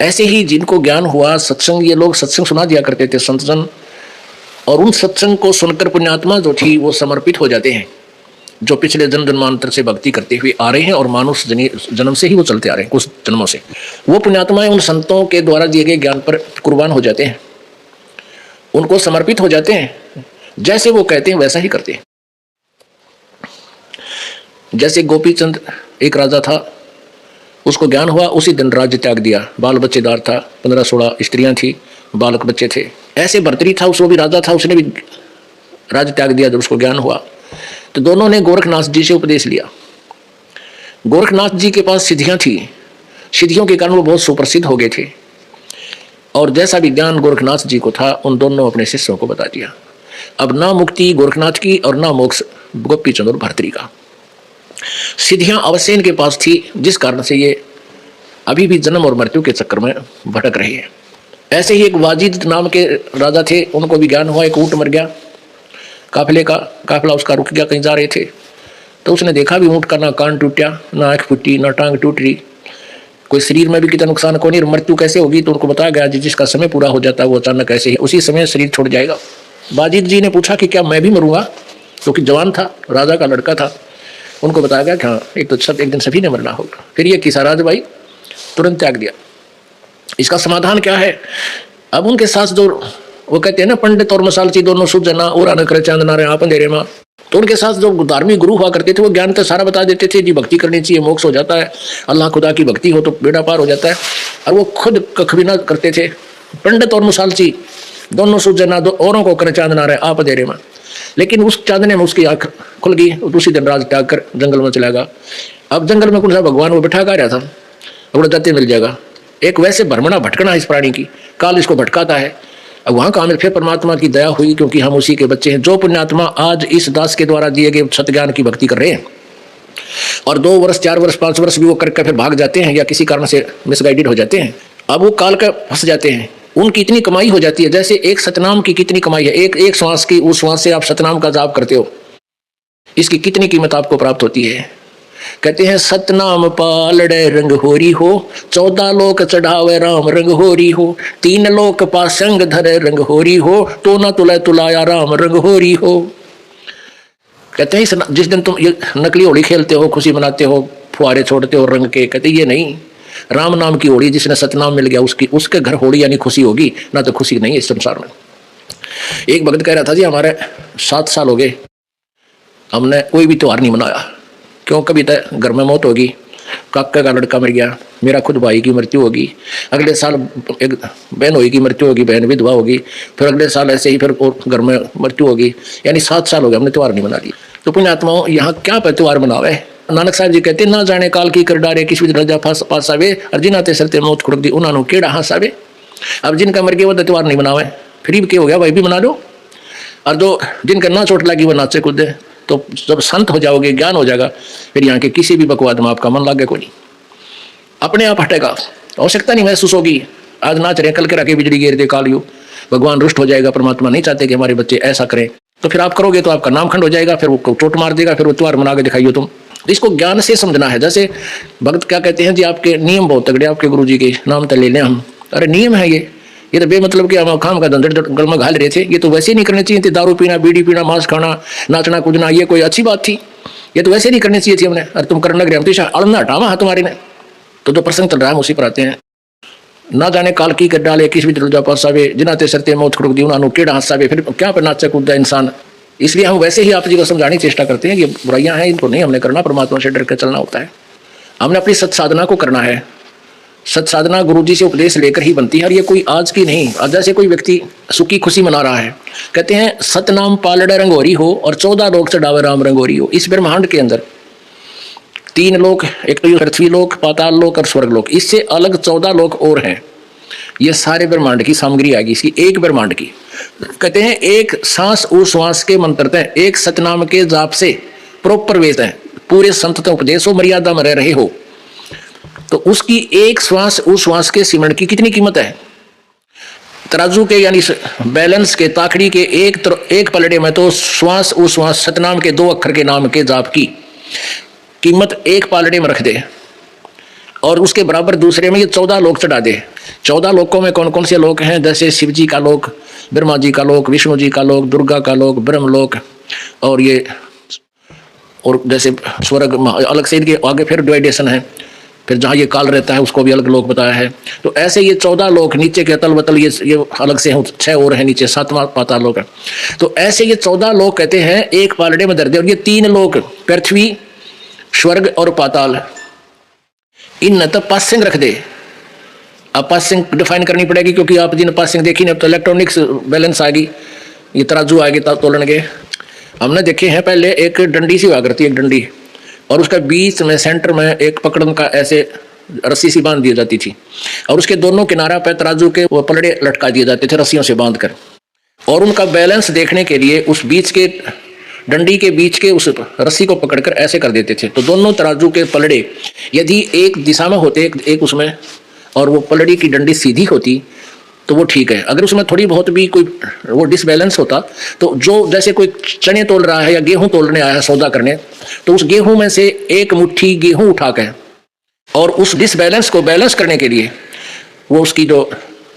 ऐसे ही जिनको ज्ञान हुआ सत्संग, ये लोग सत्संग सुना दिया करते थे संतजन, और उन सत्संग को सुनकर पुण्यात्मा जो थी वो समर्पित हो जाते हैं, जो पिछले जन्म जन्मांतर से भक्ति करते हुए आ रहे हैं और मानुष जन्म से ही वो चलते आ रहे हैं, कुछ जन्मों से। वो पुण्यात्माएं उन संतों के द्वारा दिए गए ज्ञान पर कुर्बान हो जाते हैं, उनको समर्पित हो जाते हैं, जैसे वो कहते हैं वैसा ही करते हैं। जैसे गोपीचंद एक राजा था, उसको ज्ञान हुआ, उसी दिन राज्य त्याग दिया। बाल बच्चेदार था, 15-16 स्त्रियां थी, बालक बच्चे थे। ऐसे भर्तृहरि था, उसको भी राजा था, उसने भी राज्य त्याग दिया जब उसको ज्ञान हुआ। तो दोनों ने गोरखनाथ जी से उपदेश लिया। गोरखनाथ जी के पास सिद्धियां थी, सिद्धियों के कारण वो बहुत सुप्रसिद्ध हो गए थे, और जैसा भी ज्ञान गोरखनाथ जी को था उन दोनों अपने शिष्यों को बता दिया। अब ना मुक्ति गोरखनाथ की और ना मोक्ष गोपीचंद और भर्तृहरि का। सिद्धियां अवश्य इनके पास थी, जिस कारण से ये अभी भी जन्म और मृत्यु के चक्कर में भटक रहे हैं। ऐसे ही एक वाजिद नाम के राजा थे, उनको भी ज्ञान हुआ। एक ऊंट मर गया, काफिला उसका रुक गया, कहीं जा रहे थे, तो उसने देखा भी ऊंट का ना कान टूटा, ना आँख फूटी, ना टांग टूट रही, कोई शरीर में भी कितना नुकसान को नहीं, मृत्यु कैसे होगी। तो उनको बताया गया जिसका समय पूरा हो जाता है वो अचानक ऐसे ही उसी समय शरीर छोड़ जाएगा। वाजिद जी ने पूछा कि क्या मैं भी मरूंगा, क्योंकि जवान था, राजा का लड़का था। उनको बताया गया कि हाँ, एक तो सब एक दिन सभी ने मरना होगा। फिर ये किसा राज भाई तुरंत त्याग दिया। इसका समाधान क्या है? अब उनके साथ जो वो कहते हैं ना, पंडित और मसालची दोनों शुद्ध जना और आना करे चांद नारे आप अंधेरे माँ, तो उनके साथ जो धार्मिक गुरु हुआ करते थे वो ज्ञान तो सारा बता देते थे। जी भक्ति करनी चाहिए, मोक्ष हो जाता है, अल्लाह खुदा की भक्ति हो तो बेड़ा पार हो जाता है। और वो खुद कख भी ना करते थे। पंडित और मसालची दोनों शुद्ध जना, दो औरों को करे चांद नारे आप अंधेरे माँ। लेकिन उस चांदने में उसकी आंख खुल गई, दूसरी दिन राज त्याग कर जंगल में चला गया। अब जंगल में कौन सा भगवान वो बैठा कर रहा था, अब जाते मिल जाएगा। एक वैसे भ्रमणा भटकना इस प्राणी की, काल इसको भटकाता है। अब वहां का फिर परमात्मा की दया हुई, क्योंकि हम उसी के बच्चे हैं। जो पुण्यात्मा आज इस दास के द्वारा दिए गए सत्य ज्ञान की भक्ति कर रहे हैं और 2 वर्ष 4 वर्ष 5 वर्ष भी वो करके फिर भाग जाते हैं या किसी कारण से मिसगाइडेड हो जाते हैं, अब वो काल का फंस जाते हैं। उनकी इतनी कमाई हो जाती है, जैसे एक सतनाम की कितनी कमाई है, एक श्वास की, उस श्वास से आप सतनाम का जाप करते हो, इसकी कितनी कीमत आपको प्राप्त होती है। कहते हैं सतनाम पालड़े रंग होरी हो, 14 लोक चढ़ावे राम रंग होरी हो, 3 लोक पासंग धरे रंग होरी हो, तो ना तुले तुलाया राम रंग होरी हो। कहते हैं जिस दिन तुम ये नकली होली खेलते हो, खुशी मनाते हो, फुहारे छोड़ते हो रंग के, कहते ये नहीं, राम नाम की होली, जिसने सतनाम मिल गया उसके घर होली यानी खुशी होगी, ना तो खुशी नहीं है इस संसार में। एक भक्त कह रहा था जी हमारे 7 साल हो गए हमने कोई भी त्योहार नहीं मनाया, क्यों? कभी तो घर में मौत होगी, काका का लड़का मर गया, मेरा खुद भाई की मृत्यु होगी, अगले साल एक बहन होगी की मृत्यु होगी, बहन विधवा होगी, फिर अगले साल ऐसे ही फिर और घर में मृत्यु होगी, यानी 7 साल हो गए हमने त्योहार नहीं मना लिया। तो पुण्यात्माओं यहाँ क्या त्योहार मनावे? नानक साहब जी कहते ना जाने काल की कर डारे किसी रजा पासावे, और जिनाते सरते मौत खुड़क दी उन्होंने केड़ा हंसावे। अब जिनका मर गया वो त्योहार नहीं मनावे, फिर भी क्या हो गया भाई भी मना लो। और जो जिनका ना चोट लगी वो नाचे कूदे। तो जब संत हो जाओगे, ज्ञान हो जाएगा, फिर यहाँ के किसी भी बकवाद में आपका मन लागे को नहीं, अपने आप हटेगा, आवश्यकता नहीं महसूस होगी। आज नाच रहे कल के रखे बिजली गिर दे कालियो, भगवान रुष्ट हो जाएगा, परमात्मा नहीं चाहते कि हमारे बच्चे ऐसा करें, तो फिर आप करोगे तो आपका नाम खंड हो जाएगा, फिर वो चोट मार देगा, फिर वो त्योहार मना के दिखाइयो तुम। तो इसको ज्ञान से समझना है। जैसे भक्त क्या कहते हैं जी आपके नियम बहुत तगड़े, आपके गुरु जी के नाम तो ले लें हम, अरे नियम है ये तो बेमतलब के हम काम का धंधड़ गल में घाल रहे थे, ये तो वैसे नहीं करने चाहिए थे। दारू पीना, बीड़ी पीना, मांस खाना, नाचना कूदना, ये कोई अच्छी बात थी? ये तो वैसे नहीं करनी चाहिए थी हमने, और तुम करने लगे, हम तो अड़ना हटावा है तुम्हारे ने। तो जो प्रसंग चल रहा है उसी पर आते हैं। ना जाने काल की कर डाले किस भी दरुजा पासावे, जिनाते सरते मौत खुड़क दी उन्होंने केड़ा हंसावे, फिर क्या पर नाचा कूदा इंसान। इसलिए हम वैसे ही आप जी को समझाने की चेष्टा करते हैं कि बुराइयां हैं, इनको नहीं हमने करना, परमात्मा से डर कर चलना होता है। हमने अपनी सत्साधना को करना है। सत्साधना गुरु जी से उपदेश लेकर ही बनती है, और ये कोई आज की नहीं। आज जैसे कोई व्यक्ति सुखी खुशी मना रहा है, कहते हैं सतनाम पालड़े रंगोरी हो और 14 लोक चढ़ावे राम रंगोरी हो। इस ब्रह्मांड के अंदर 3 लोक, एक तो पृथ्वी लोक, पाताल लोक और स्वर्ग लोक, इससे अलग 14 लोक और हैं। ये सारे ब्रह्मांड की सामग्री आएगी इसकी, एक ब्रह्मांड की। कहते हैं एक सांस उश्वास के मंत्र हैं, एक सतनाम के जाप से प्रोपर वेद हैं, पूरे संत उपदेशों मर्यादा में रह रहे हो, तो उसकी एक श्वास उश्वास के सिमरण की कितनी कीमत है? तराजू के यानी बैलेंस के ताकड़ी के एक पलड़े में तो श्वास उश्वास सतनाम के 2 अक्षर के नाम के जाप की कीमत एक पालड़े में रख दे, और उसके बराबर दूसरे में ये 14 लोक चढ़ा दे। 14 लोकों में कौन कौन से लोक हैं? जैसे शिव जी का लोक, ब्रह्मा जी का लोक, विष्णु जी का लोक, दुर्गा का लोक, ब्रह्मलोक, और ये और जैसे स्वर्ग अलग से, इनके आगे फिर डिवाइडेशन है, फिर जहाँ ये काल रहता है उसको भी अलग लोक बताया है। तो ऐसे ये 14 लोक, नीचे के अतल बतल ये अलग से हैं, 6 और है नीचे, 7वां पाताल लोक है। तो ऐसे ये 14 लोक कहते हैं एक पालड़े में दर्ज, और ये 3 लोक पृथ्वी, स्वर्ग और पाताल, इन न तो पासिंग रख दे। अब पासिंग डिफाइन करनी पड़ेगी, क्योंकि आप जिन पासिंग देखी नहीं, अब तो इलेक्ट्रॉनिक्स बैलेंस आएगी, ये तराजू आएगी तोलन के। हमने देखे हैं पहले एक डंडी सी हुआ करती है, एक डंडी, और उसका बीच में सेंटर में एक पकड़न का ऐसे रस्सी सी बांध दी जाती थी, और उसके दोनों किनारा पे तराजू के वो पलड़े लटका दिए जाते थे रस्सियों से बांधकर। और उनका बैलेंस देखने के लिए उस बीच के डंडी के बीच के उस रस्सी को पकड़कर ऐसे कर देते थे, तो दोनों तराजू के पलड़े यदि एक दिशा में होते, एक उसमें, और वो पलड़ी की डंडी सीधी होती तो वो ठीक है। अगर उसमें थोड़ी बहुत भी कोई वो डिसबैलेंस होता, तो जो जैसे कोई चने तोल रहा है या गेहूं तोलने आया है सौदा करने, तो उस गेहूं में से एक मुट्ठी गेहूं उठाकर और उस डिसबैलेंस को बैलेंस करने के लिए, वो उसकी जो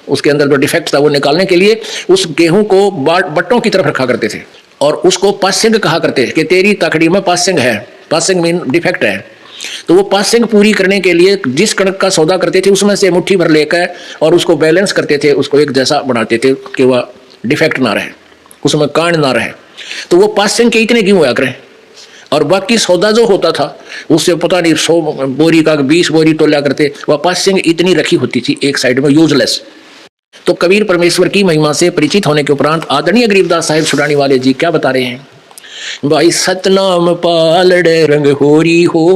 उसके अंदर जो डिफेक्ट था वो निकालने के लिए उस गेहूं को बट्टों की तरफ रखा करते थे, और उसको पासिंग कहा करते कि तेरी तकड़ी में पासिंग है, पासिंग मीन डिफेक्ट है। तो वो पासिंग पूरी करने के लिए जिस कणक का सौदा करते थे उसमें से मुट्ठी भर लेकर और उसको बैलेंस करते थे, उसको एक जैसा बनाते थे कि वह डिफेक्ट ना रहे, उसमें कांड ना रहे। तो वो पासिंग के इतने क्यों होया करें, और बाकी सौदा जो होता था उससे पता नहीं 100 बोरी का 20 बोरी तोला करते, वह पासिंग इतनी रखी होती थी एक साइड में, यूजलेस। तो कबीर परमेश्वर की महिमा से परिचित होने के उपरांत आदरणीय गरीबदास साहिब सुरानी वाले जी क्या बता रहे हैं? भाई सतनाम पालड़े रंग होरी हो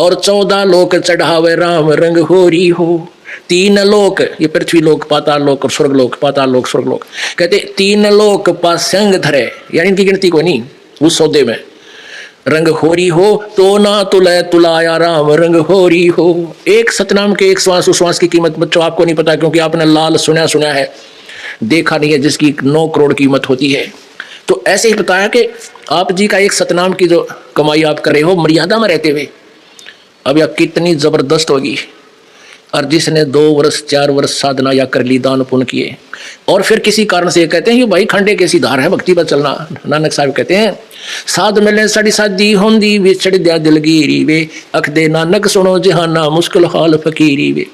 और 14 लोक चढ़ावे राम रंग होरी हो। 3 लोक, ये पृथ्वी लोक, पाताल लोक और स्वर्ग लोक, पाताल लोक स्वर्ग लोक, कहते 3 लोक पासंग धरे, यानी इनकी गिनती को नहीं, उस सौदे में रंग होरी हो तो ना तुले तुलाया राम रंग होरी हो। एक सतनाम के एक श्वास उश्वास की कीमत बच्चों आपको नहीं पता, क्योंकि आपने लाल सुना है, देखा नहीं है, जिसकी 9 करोड़ कीमत होती है। तो ऐसे ही बताया कि आप जी का एक सतनाम की जो कमाई आप कर रहे हो मर्यादा में रहते हुए, अब यह कितनी जबरदस्त होगी। और जिसने 2 वर्ष 4 वर्ष साधना या कर ली, दान पुण्य किए, और फिर किसी कारण से कहते हैं कि भाई खंडे कैसी धार है भक्ति पर चलना। नानक साहब कहते हैं साध मिले साड़ी सादी होंदी विछड़ दिया दिलगिरी वे, अख दे नानक सुनो जहाना मुश्किल हाल फकीरी वे।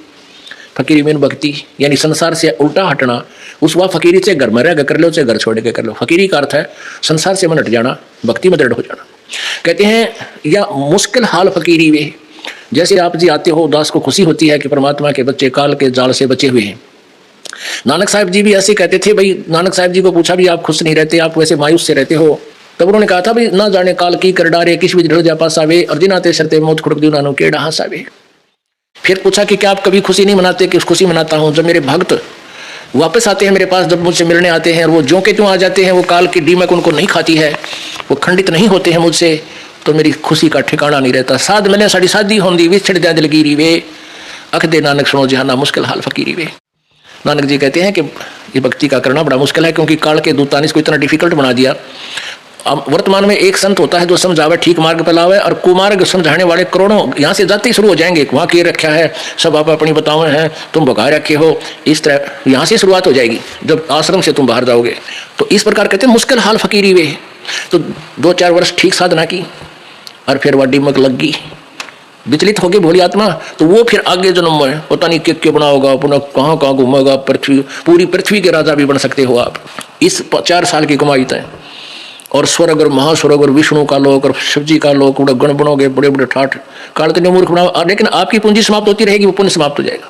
फकीरी में भक्ति यानी संसार से उल्टा हटना। उस वह फकीरी से घर में रह कर लो, चाहे घर छोड़ के कर लो। फकीरी का अर्थ है संसार से मन हट जाना, भक्ति में दृढ़ हो जाना। कहते हैं या मुश्किल हाल फकीरी वे, जैसे आप जी आते हो उदास को खुशी होती है कि परमात्मा के बच्चे काल के जाल से बचे हुए हैं। नानक साहब जी भी ऐसे कहते थे। भाई नानक साहब जी को पूछा भी आप खुश नहीं रहते, आप वैसे मायूस से रहते हो, तब उन्होंने कहा था भी ना जाने काल की कर डारे किस भी ढल जा पासावे, और जिनाते सरते मौत खुड़क दी नानो के डहासावे। फिर पूछा कि क्या आप कभी खुशी नहीं मनाते? कि खुशी मनाता हूँ जब मेरे भक्त वापस आते हैं मेरे पास, जब मुझसे मिलने आते हैं और वो ज्यों के त्यों आ जाते हैं, वो काल की डीमक उनको नहीं खाती है, वो खंडित नहीं होते हैं मुझसे, तो मेरी खुशी का ठिकाना नहीं रहता। साध मैंने साड़ी सादी होंदी विछड़ जा दिलगिरी वे, अख दे नानक सुनो जहाना मुश्किल हाल फकीरी वे। नानक जी कहते हैं कि ये भक्ति का करना बड़ा मुश्किल है, क्योंकि काल के दूतान ने इसको इतना डिफिकल्ट बना दिया। अब वर्तमान में एक संत होता है जो समझावे, ठीक मार्ग पर लावे, और कुमार्ग समझाने वाले करोड़ों यहाँ से जाते ही शुरू हो जाएंगे। वहाँ की रखा है सब आप अपनी बतावे हैं, तुम भगा रखे हो, इस तरह यहाँ से शुरुआत हो जाएगी जब आश्रम से तुम बाहर जाओगे। तो इस प्रकार कहते हैं मुश्किल हाल फकीरी वे। तो 2-4 वर्ष ठीक साधना की और फिर वह डिमक लग गई, विचलित हो गई भोली आत्मा। तो वो फिर आगे जन्म में पता नहीं क्या बना होगा, पुनः कहाँ कहाँ घूमेगा, पृथ्वी पूरी पृथ्वी के राजा भी बन सकते हो आप इस 4 साल की कमाई तय। और स्वर्ग और महास्वर्ग और विष्णु का लोक और शिवजी का लोक, बड़े गण बनोगे, बड़े बड़े ठाठ काल तो मूर्ख बना, लेकिन आपकी पूंजी समाप्त होती रहेगी, वो पुण्य समाप्त हो जाएगा।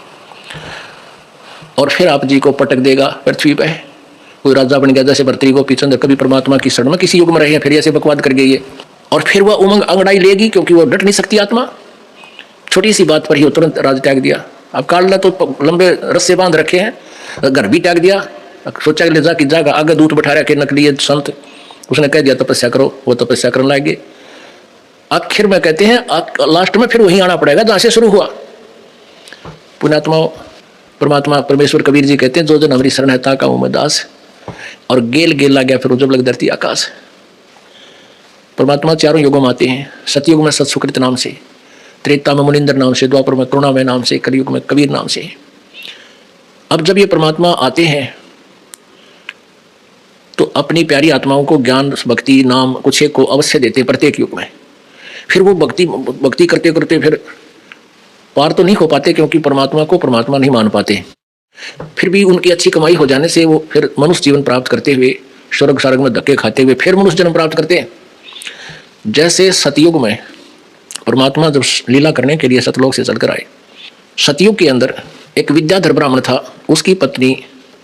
और फिर आप जी को पटक देगा पृथ्वी पे, कोई राजा बन गया जैसे भर्तृ गोपीचंद, कभी परमात्मा की शरण में किसी युग में रहे, फिर ऐसे बकवाद कर गई है। और फिर वह उमंग अंगड़ाई लेगी, क्योंकि वो डट नहीं सकती आत्मा। छोटी सी बात पर ही तुरंत राज त्याग दिया। अब काल ने तो लंबे रस्से बांध रखे हैं, घर भी त्याग दिया, सोचा ले जा कि जागा, आगे दूत बैठा रखे नकली संत, उसने कह दिया तपस्या करो, वो तपस्या करने लगे। आखिर में कहते हैं लास्ट में फिर वहीं आना पड़ेगा जहां से शुरू हुआ। पुण्यात्माओं, परमात्मा परमेश्वर कबीर जी कहते हैं जो जन हमारी शरण है ता का मैं दास, और गेल गेल ला गया फिर जब लग धरती आकाश। परमात्मा 4 युगों में आते हैं, सतयुग में सत सुकृत नाम से, त्रेता में मुनिंदर नाम से, द्वापर में करुणामय नाम से, कलयुग में कबीर नाम से। अब जब ये परमात्मा आते हैं तो अपनी प्यारी आत्माओं को ज्ञान भक्ति नाम कुछ एक को अवश्य देते प्रत्येक युग में। फिर वो भक्ति करते करते फिर पार तो नहीं हो पाते, क्योंकि परमात्मा को परमात्मा नहीं मान पाते। फिर भी उनकी अच्छी कमाई हो जाने से वो फिर मनुष्य जीवन प्राप्त करते हुए स्वर्ग सार्ग में धक्के खाते हुए फिर मनुष्य जन्म प्राप्त करते हैं। जैसे सतयुग में परमात्मा जब लीला करने के लिए सतलोक से चलकर आए, सतयुग के अंदर एक विद्याधर ब्राह्मण था, उसकी पत्नी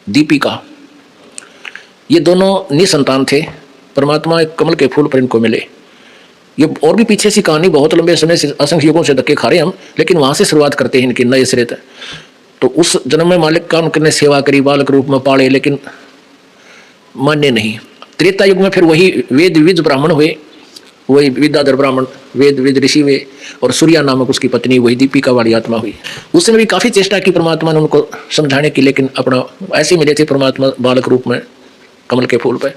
दीपिका, ये दोनों निसंतान थे। परमात्मा एक कमल के फूल पर इनको मिले। ये और भी पीछे सी कहानी, बहुत लंबे समय से असंख्य युगों से धक्के खा रहे हम, लेकिन वहां से शुरुआत करते हैं इनकी नए सिरे तक। तो उस जन्म में मालिक का उनने सेवा करी, बालक रूप में पाले, लेकिन मान्य नहीं। त्रेता युग में फिर वही वेद विज ब्राह्मण हुए, वही विद्याधर ब्राह्मण वेद विद ऋषि हुए, और सूर्या नामक उसकी पत्नी वही दीपिका वाली आत्मा हुई। उसने भी काफी चेष्टा की परमात्मा ने उनको समझाने की, लेकिन अपना ऐसे मिले थे परमात्मा बालक रूप में कमल के फूल पे,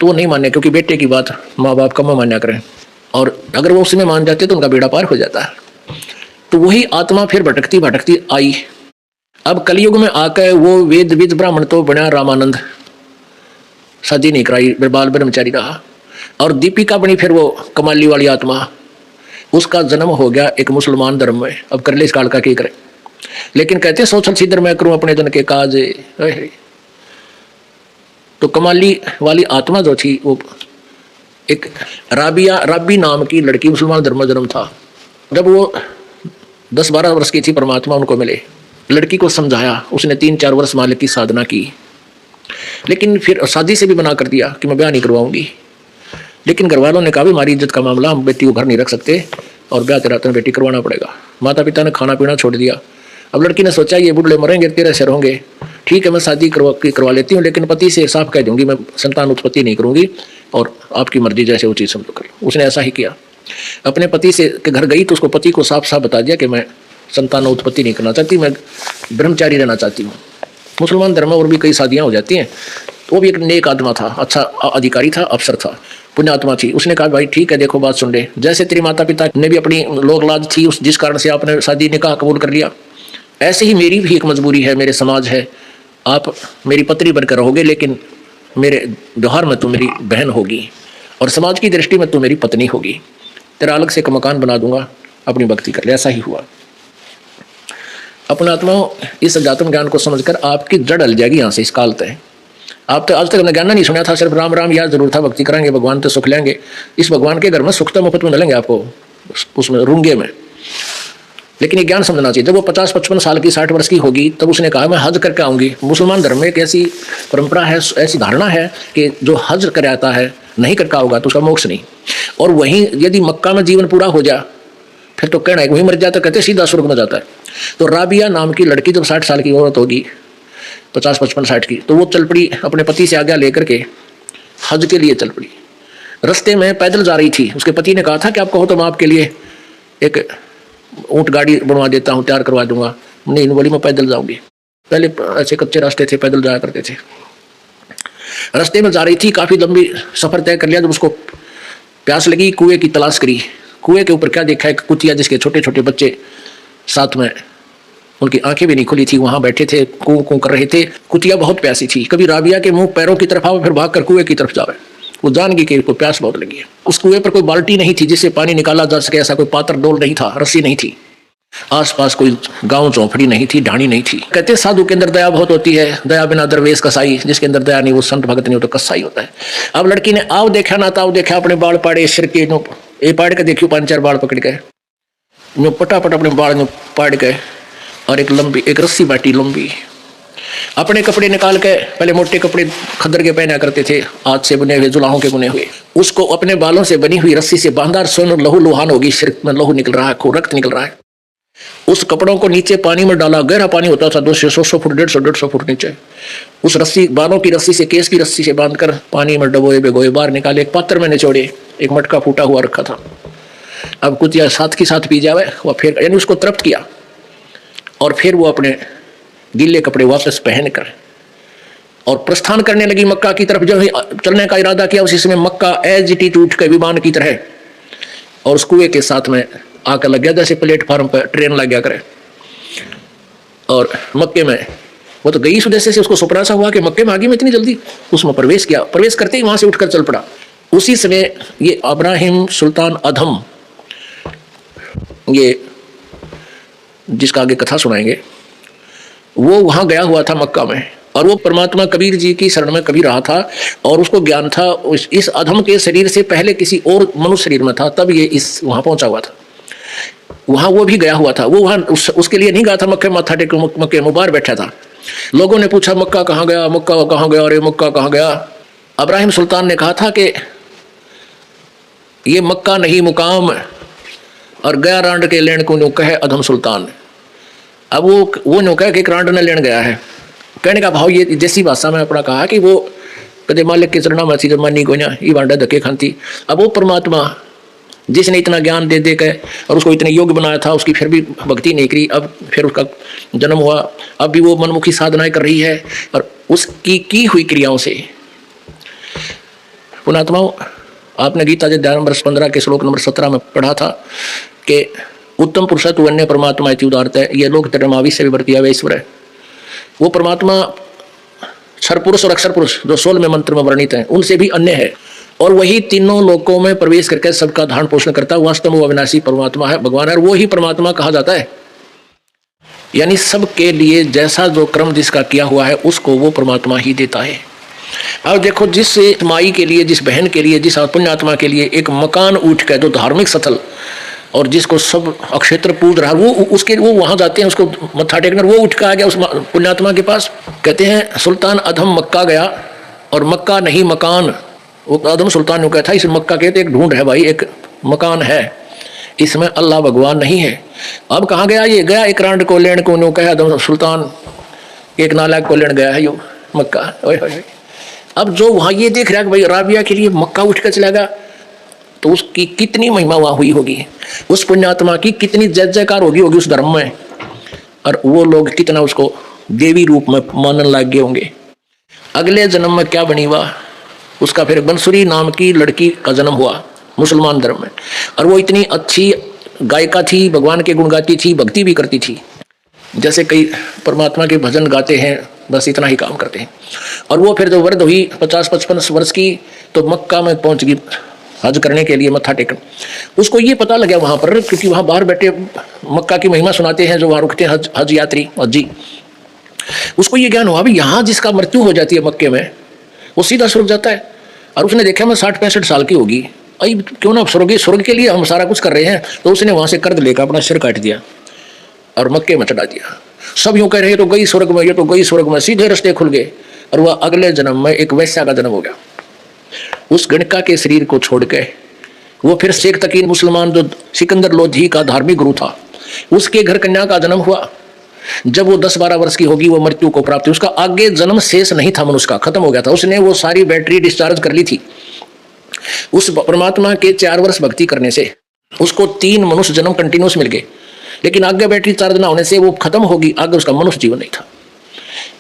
तो वो नहीं माने, क्योंकि बेटे की बात माँ बाप कम मान्या करें, और अगर वो उसमें मान जाते तो उनका बेड़ा पार हो जाता है। तो वही आत्मा फिर भटकती भटकती आई। अब कलयुग में आकर वो वेद विद ब्राह्मण तो बना रामानंद, शादी नहीं कराई, बाल ब्रह्मचारी रहा। और दीपिका बनी फिर वो कमाली वाली आत्मा, उसका जन्म हो गया एक मुसलमान धर्म में। अब कर ले इस काल का क्या करे, लेकिन कहते हैं सोचल सीधर मैं करूं अपने जन के काज। तो कमाली वाली आत्मा जो थी वो एक राबी नाम की लड़की, मुसलमान धर्म में जन्म था। जब वो 10-12 वर्ष की थी परमात्मा उनको मिले, लड़की को समझाया, उसने 3-4 वर्ष मालिक की साधना की, लेकिन फिर शादी से भी मना कर दिया कि मैं ब्याह नहीं करवाऊंगी। लेकिन घर वालों ने कहा भी हमारी इज्जत का मामला, हम बेटी को घर नहीं रख सकते और ब्याह तेरा बेटी करवाना पड़ेगा। माता पिता ने खाना पीना छोड़ दिया। अब लड़की ने सोचा ये बुढ़े मरेंगे तेरे सिर होंगे, ठीक है मैं शादी करवा लेती हूँ, लेकिन पति से साफ कह दूंगी मैं संतान उत्पत्ति नहीं करूंगी और आपकी मर्जी जैसे वो चीज़ समझ कर। उसने ऐसा ही किया, अपने पति से के घर गई तो उसको पति को साफ साफ बता दिया कि मैं संतान उत्पत्ति नहीं करना चाहती, मैं ब्रह्मचारी रहना चाहती हूँ। मुसलमान धर्म में और भी कई शादियाँ हो जाती हैं। तो वो भी एक नेक आदमी था, अच्छा अधिकारी था, अफसर था। पुण्यात्मा थी। उसने कहा भाई ठीक है, देखो बात सुन ले, जैसे तेरे माता पिता ने भी अपनी लोक लाज थी उस जिस कारण से आपने शादी निकाह कबूल कर लिया, ऐसे ही मेरी भी एक मजबूरी है, मेरे समाज है, आप मेरी पत्नी बनकर रहोगे, लेकिन मेरे व्यवहार में तो मेरी बहन होगी और समाज की दृष्टि में तो मेरी पत्नी होगी। तेरा अलग से एक मकान बना दूंगा, अपनी भक्ति कर ले। ऐसा ही हुआ। अपने आत्माओं, इस अध्यात्म ज्ञान को समझकर आपकी जड़ हल जाएगी यहाँ से इस काल तक। आप तो आज तक हमने ज्ञान नहीं सुना था, सिर्फ राम राम याद जरूर था, भक्ति करेंगे भगवान तो सुख लेंगे। इस भगवान के घर में सुख तो मुफ्त में मिलेंगे आपको, उसमें रूंगे में। लेकिन ये ज्ञान समझना चाहिए। जब वो 50-55 साल की 60 वर्ष की होगी तब उसने कहा मैं हज करके आऊँगी। मुसलमान धर्म में एक ऐसी परंपरा है, ऐसी धारणा है कि जो हज कर आता है नहीं करके होगा तो उसका मोक्ष नहीं। और वहीं यदि मक्का में जीवन पूरा हो जाए फिर तो कहना है वहीं मर जाता, कहते सीधा स्वर्ग में जाता है। तो राबिया नाम की लड़की जब 60 साल की औरत होगी, 50-55-60 की, तो वो चल पड़ी अपने पति से आज्ञा लेकर के हज के लिए चल पड़ी। रास्ते में पैदल जा रही थी, उसके पति ने कहा था कि आप कहो तो मैं आपके लिए एक ऊँट गाड़ी बनवा देता हूँ, तैयार करवा दूंगा। नहीं बोली मैं पैदल जाऊंगी। पहले ऐसे कच्चे रास्ते थे, पैदल जाया करते थे। रास्ते में जा रही थी, काफ़ी लंबी सफ़र तय कर लिया। जब उसको प्यास लगी, कुएं की तलाश करी। कुएं के ऊपर क्या देखा, एक कुतिया जिसके छोटे छोटे बच्चे साथ में, उनकी आंखें भी नहीं खुली थी, वहां बैठे थे, कूं कूं कर रहे थे। कुतिया बहुत प्यासी थी, कभी राबिया के मुंह पैरों की तरफ आवे फिर भाग कर कुएं की तरफ जावे। वो जान गई कि इसको प्यास बहुत लगी है। उस कुएं पर कोई बाल्टी नहीं थी जिससे पानी निकाला जा सके, ऐसा कोई पात्र डोल नहीं था, रस्सी नहीं थी, आसपास कोई गांव चौपड़ी नहीं थी, ढाणी नहीं थी। कहते साधु के अंदर दया बहुत होती है, दया बिना दरवेश कसाई, जिसके अंदर दया नहीं वो संत भगत नहीं, वो तो कसाई होता है। अब लड़की ने आव देखा ना ताव देखा, अपने बाल पाड़े, सिर के ये पाड़ के देखियो, 5-4 बाल पकड़ के पटापट अपने बाल पाड़ के, और एक रस्सी बाटी लंबी। अपने कपड़े निकाल के, पहले मोटे कपड़े खद्दर के पहना करते थे, हाथ से बुने हुए, जुलाहों के बुने हुए, उसको अपने बालों से बनी हुई रस्सी से बांधा। सोन लहू लुहान होगी, सिर में लहू निकल रहा है, रक्त निकल रहा है। उस कपड़ों को नीचे पानी में डाला, गहरा पानी होता था, 200 फुट 150 फुट नीचे। उस रस्सी, बालों की रस्सी से, केस की रस्सी से बांधकर पानी में डबोए भिगोए, बाहर निकाले, एक पात्र में निचोड़े, एक मटका फूटा हुआ रखा था। अब कुतिया साथ के साथ पी जावे, वह फिर यानी उसको तृप्त किया और फिर वो अपने गीले कपड़े वापस पहनकर और प्रस्थान करने लगी मक्का की तरफ। जो चलने का इरादा किया उसी समय मक्का एज इट इज उठ के विमान की तरह और उस कुएं के साथ में आकर लग गया, जैसे प्लेटफार्म पर ट्रेन लग गया करे। और मक्के में वो तो गई इस उद्देश्य से, उसको सुपना सा हुआ कि मक्के में आगे में इतनी जल्दी, उसमें प्रवेश किया। प्रवेश करते ही वहां से उठकर चल पड़ा। उसी समय ये इब्राहिम सुल्तान अधम, ये जिसका आगे कथा सुनाएंगे, वो वहां गया हुआ था मक्का में, और वो परमात्मा कबीर जी की शरण में कभी रहा था और उसको ज्ञान था इस अधम के शरीर से पहले किसी और मनुष्य शरीर में था, तब ये इस वहां पहुंचा हुआ था। वहां वो भी गया हुआ था। वो वहां उसके लिए नहीं गया था मक्के माथा टेक, मक्के मुबार बैठा था। लोगों ने पूछा मक्का कहाँ गया, मक्का कहाँ गया, अरे मक्का कहाँ गया। इब्राहिम सुल्तान ने कहा था कि ये मक्का नहीं मुकाम, और गया रांड के लेन को नो कहे अधम सुल्तान। अब वो नो कहे कि रांड ने लेन गया है। कहने का भाव ये जैसी भाषा में अपना कहा कि वो कदे मालिक के चरणा में जब मानी को ना ये बांडा धक्के खाती। अब वो परमात्मा जिसने इतना ज्ञान दे दे के और उसको इतने योग्य बनाया था, उसकी फिर भी भक्ति नहीं करी। अब फिर उसका जन्म हुआ, अब भी वो मनमुखी साधनाएं कर रही है और उसकी की हुई क्रियाओं से। पुणात्माओं, आपने गीता जी अध्याय नंबर 15 के श्लोक नंबर 17 में पढ़ा था कि उत्तम पुरुष तु अन्य परमात्मा इति उदारत है, ये लोग तरमावी से विवर्तिया वे ईश्वर है। वो परमात्मा क्षर पुरुष और अक्षर पुरुष जो 16वें मंत्र में वर्णित हैं, उनसे भी अन्य है, और वही तीनों लोकों में प्रवेश करके सबका धारण पोषण करता है। वास्तव में वो अविनाशी परमात्मा है, भगवान है, और वो ही परमात्मा कहा जाता है। यानी सबके लिए जैसा जो क्रम जिसका किया हुआ है उसको वो परमात्मा ही देता है। अब देखो, जिस माई के लिए, जिस बहन के लिए, जिस पुण्यात्मा के लिए एक मकान उठ के जो धार्मिक स्थल और जिसको सब अक्षेत्र पूज रहा, वो वहां जाते हैं उसको मत्था टेकने, वो उठ के आ गया उस पुण्यात्मा के पास। कहते हैं सुल्तान अधम मक्का गया, और मक्का नहीं मकान। वो अधम सुल्तान ने कहा था इस मक्का के तो एक ढूंढ है भाई, एक मकान है, इसमें अल्लाह भगवान नहीं है। अब कहाँ गया ये? गया एक रांड को लेन को नो कहा अधम सुल्तान, एक नालायक को लेन गया है यो मक्का। ओए होए। अब जो वहाँ ये देख रहा है कि भाई राबिया के लिए मक्का उठ कर चला गया, तो उसकी कितनी महिमा वहाँ हुई होगी, उस पुण्यात्मा की कितनी जय जयकार होगी उस धर्म में, और वो लोग कितना उसको देवी रूप में मानने लग गए होंगे। अगले जन्म में क्या बनी हुआ उसका फिर बंसुरी नाम की लड़की का जन्म हुआ मुसलमान धर्म में, और वो इतनी अच्छी गायिका थी, भगवान के गुण गाती थी, भक्ति भी करती थी, जैसे कई परमात्मा के भजन गाते हैं, बस इतना ही काम करते हैं। और वो फिर जो वृद्ध हुई 50-55 वर्ष की, तो मक्का में पहुंच गई हज करने के लिए, मत्था टेकन। उसको ये पता लगा वहाँ पर, क्योंकि वहाँ बाहर बैठे मक्का की महिमा सुनाते हैं जो वहाँ रुकते हैं हज यात्री हजी। उसको ये ज्ञान हुआ भी यहाँ जिसका मृत्यु हो जाती है मक्के में, वो सीधा स्वर्ग जाता है। और उसने देखा मैं 60-65 साल की होगी, अई क्यों ना स्वर्ग के लिए हम सारा कुछ कर रहे हैं। तो उसने वहाँ से कर्ज लेकर अपना सिर काट दिया और मक्के में चढ़ा दिया। सब यूँ कह रहे हैं तो गई स्वर्ग में, ये तो गई स्वर्ग में, सीधे रास्ते खुल गए। और वह अगले जन्म में एक वैश्या का जन्म हो गया। उस गणिका के शरीर को छोड़ के वो फिर शेख तकीन मुसलमान जो सिकंदर लोधी का धार्मिक गुरु था, उसके घर कन्या का जन्म हुआ। जब वो 10-12 वर्ष की होगी वो मृत्यु को प्राप्त हुई। उसका आगे जन्म शेष नहीं था, मनुष्य का खत्म हो गया था। उसने वो सारी बैटरी डिस्चार्ज कर ली थी। उस परमात्मा के 4 वर्ष भक्ति करने से उसको 3 मनुष्य जन्म कंटिन्यूस मिल गए, लेकिन आगे बैटरी चार्ज ना होने से वो खत्म होगी, आगे उसका मनुष्य जीवन नहीं था।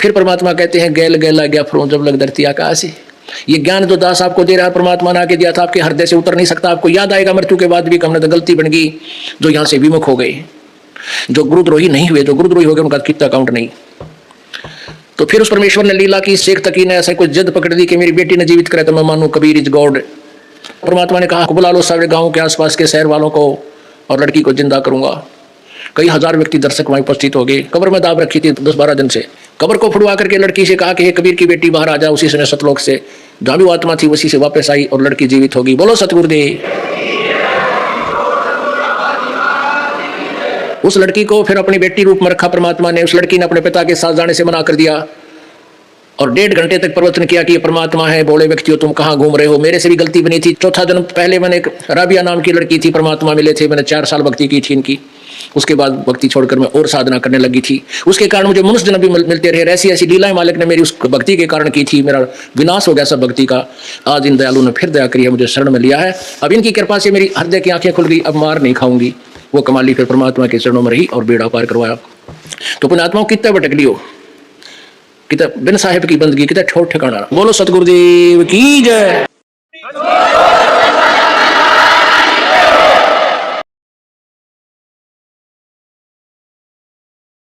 फिर परमात्मा कहते हैं गैल गैला गया फरों जब लग धरती आकाश। ये ज्ञान जो दास आपको दे रहा है परमात्मा ने आके दिया था, आपके हृदय से उतर नहीं सकता। आपको याद आएगा मृत्यु के बाद भी हमने तो गलती बन गई, जो यहाँ से विमुख हो गए, जो गुरुद्रोही नहीं हुए, जो गुरुद्रोही हो गए उनका कितना अकाउंट नहीं। तो फिर उस परमेश्वर ने लीला की, शेख तकी ने ऐसा कोई जिद पकड़ दी कि मेरी बेटी ने जीवित करे तो मैं मानूं कबीर इज गॉड। परमात्मा ने कहा बुला लो सारे गाँव के आसपास के शहर वालों को और लड़की को जिंदा करूंगा। कई हजार व्यक्ति दर्शक वहां उपस्थित हो गए। कब्र में दाब रखी थी 10-12 दिन से। कब्र को फुड़वा करके लड़की से कहा कि हे कबीर की बेटी बाहर आ जा। उसी से सतलोक से जहां भी आत्मा थी उसी से वापस आई और लड़की जीवित होगी। बोलो सतगुरुदेव। उस लड़की को फिर अपनी बेटी रूप में रखा परमात्मा ने। उस लड़की ने अपने पिता के साथ जाने से मना कर दिया और 1.5 घंटे तक प्रवचन किया कि ये परमात्मा है, बोले व्यक्तियों तुम कहाँ घूम रहे हो, मेरे से भी गलती बनी थी। चौथा जन्म पहले मैंने एक राबिया नाम की लड़की थी, परमात्मा मिले थे, मैंने 4 साल भक्ति की थी इनकी। उसके बाद भक्ति छोड़कर मैं और साधना करने लगी थी। उसके कारण मुझे मनुष्य जन्म भी मिलते रहे। ऐसी ऐसी लीलाएं मालिक ने मेरी उस भक्ति के कारण की थी। मेरा विनाश हो गया सब भक्ति का। आज इन दयालु ने फिर दया करी है, मुझे शरण में लिया है। अब इनकी कृपा से मेरी हृदय की आंखें खुल गई। अब मार नहीं खाऊंगी। वो कमाली फिर परमात्मा के चरणों में रही और बेड़ा पार करवाया। तो पुण्यात्माओं कितना भटक लियो, कितना बिन साहिब की बंदगी, कितना ठोठ ठिकाना। बोलो सतगुरुदेव की जय।